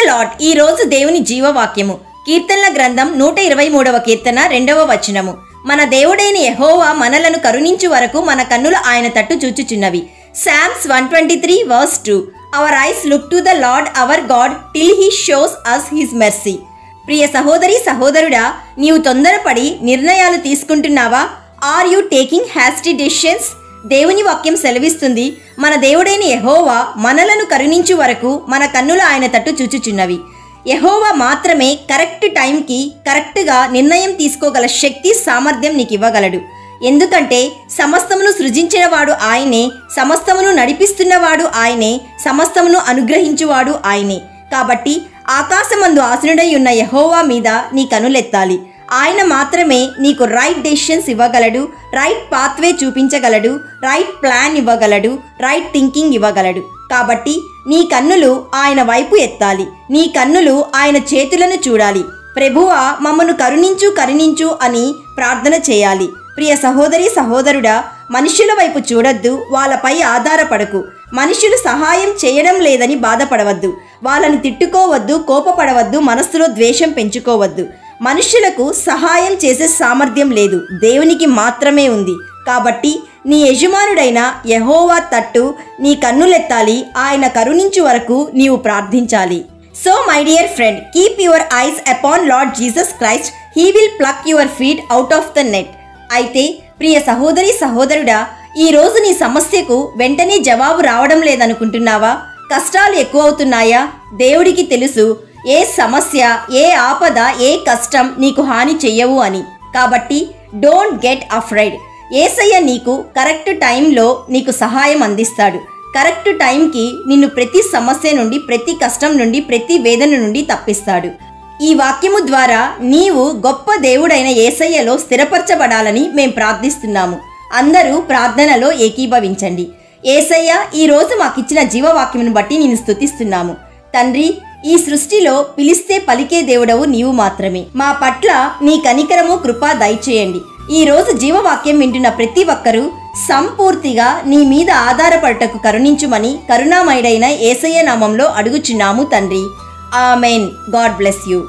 Lord. ఈ రోజు దేవుని జీవవాక్యము కీర్తనల గ్రంథం 123వ కీర్తన 2వ వచనము. మన దేవుడైన యెహోవా మనలను కరుణించు వరకు మన కన్నులు ఆయన తట్టు చూచుచున్నవి. Psalms 123 verse 2. Our eyes look to the Lord our God till he shows us his mercy. ప్రియ సహోదరి సహోదరుడా, నీవు తొందరపడి నిర్ణయాలు తీసుకుంటున్నావా? Are you taking hasty decisions? దేవుని వాక్యం సెలవిస్తుంది, మన దేవుడైన యెహోవా మనలను కరుణించు వరకు మన కన్నులు ఆయన తట్టు చూచుచున్నవి. యెహోవా మాత్రమే కరెక్ట్ టైంకి కరెక్ట్గా నిర్ణయం తీసుకోగల శక్తి సామర్థ్యం నీకు ఇవ్వగలడు. ఎందుకంటే సమస్తమును సృజించినవాడు ఆయనే, సమస్తమును నడిపిస్తున్నవాడు ఆయనే, సమస్తమును అనుగ్రహించువాడు ఆయనే. కాబట్టి ఆకాశమందు ఆసనుడై ఉన్న యెహోవా మీద నీ కనులెత్తాలి. ఆయన మాత్రమే నీకు రైట్ డెసిషన్స్ ఇవ్వగలడు, రైట్ పాత్వే చూపించగలడు, రైట్ ప్లాన్ ఇవ్వగలడు, రైట్ థింకింగ్ ఇవ్వగలడు. కాబట్టి నీ కన్నులు ఆయన వైపు ఎత్తాలి, నీ కన్నులు ఆయన చేతులను చూడాలి. ప్రభువా మమ్మను కరుణించు కరుణించు అని ప్రార్థన చేయాలి. ప్రియ సహోదరి సహోదరుడా, మనుషుల వైపు చూడొద్దు, వాళ్ళపై ఆధారపడకు. మనుషులు సహాయం చేయడం లేదని బాధపడవద్దు, వాళ్ళని తిట్టుకోవద్దు, కోపపడవద్దు, మనస్సులో ద్వేషం పెంచుకోవద్దు. మనుషులకు సహాయం చేసే సామర్థ్యం లేదు, దేవునికి మాత్రమే ఉంది. కాబట్టి నీ యజమానుడైన యెహోవా తట్టు నీ కన్నులెత్తాలి, ఆయన కరుణించు వరకు నీవు ప్రార్థించాలి. So my dear friend, keep your eyes upon lord Jesus Christ, he will pluck your feet out of the net. అయితే ప్రియ సహోదరి సహోదరుడా, ఈరోజు నీ సమస్యకు వెంటనే జవాబు రావడం లేదనుకుంటున్నావా? కష్టాలు ఎక్కువ అవుతున్నాయా? దేవుడికి తెలుసు ఏ సమస్య, ఏ ఆపద, ఏ కష్టం నీకు హాని చెయ్యవు అని. కాబట్టి డోంట్ గెట్ అఫ్రైడ్. యేసయ్య నీకు కరెక్ట్ టైంలో నీకు సహాయం అందిస్తాడు. కరెక్ట్ టైంకి నిన్ను ప్రతి సమస్య నుండి, ప్రతి కష్టం నుండి, ప్రతి వేదన నుండి తప్పిస్తాడు. ఈ వాక్యము ద్వారా నీవు గొప్ప దేవుడైన యేసయ్యలో స్థిరపరచబడాలని మేం ప్రార్థిస్తున్నాము. అందరూ ప్రార్థనలో ఏకీభవించండి. యేసయ్య, ఈరోజు మాకిచ్చిన జీవవాక్యమును బట్టి నేను స్తుతిస్తున్నాము. తండ్రి, ఈ సృష్టిలో పిలిస్తే పలికే దేవుడవు నీవు మాత్రమే. మా పట్ల నీ కనికరము, కృప దయచేయండి. ఈరోజు జీవవాక్యం వింటున్న ప్రతి ఒక్కరూ సంపూర్తిగా నీ మీద ఆధారపడటకు కరుణించుమని కరుణామయుడైన యేసయ్య నామంలో అడుగుచున్నాము తండ్రి. ఆమెన్. God bless you.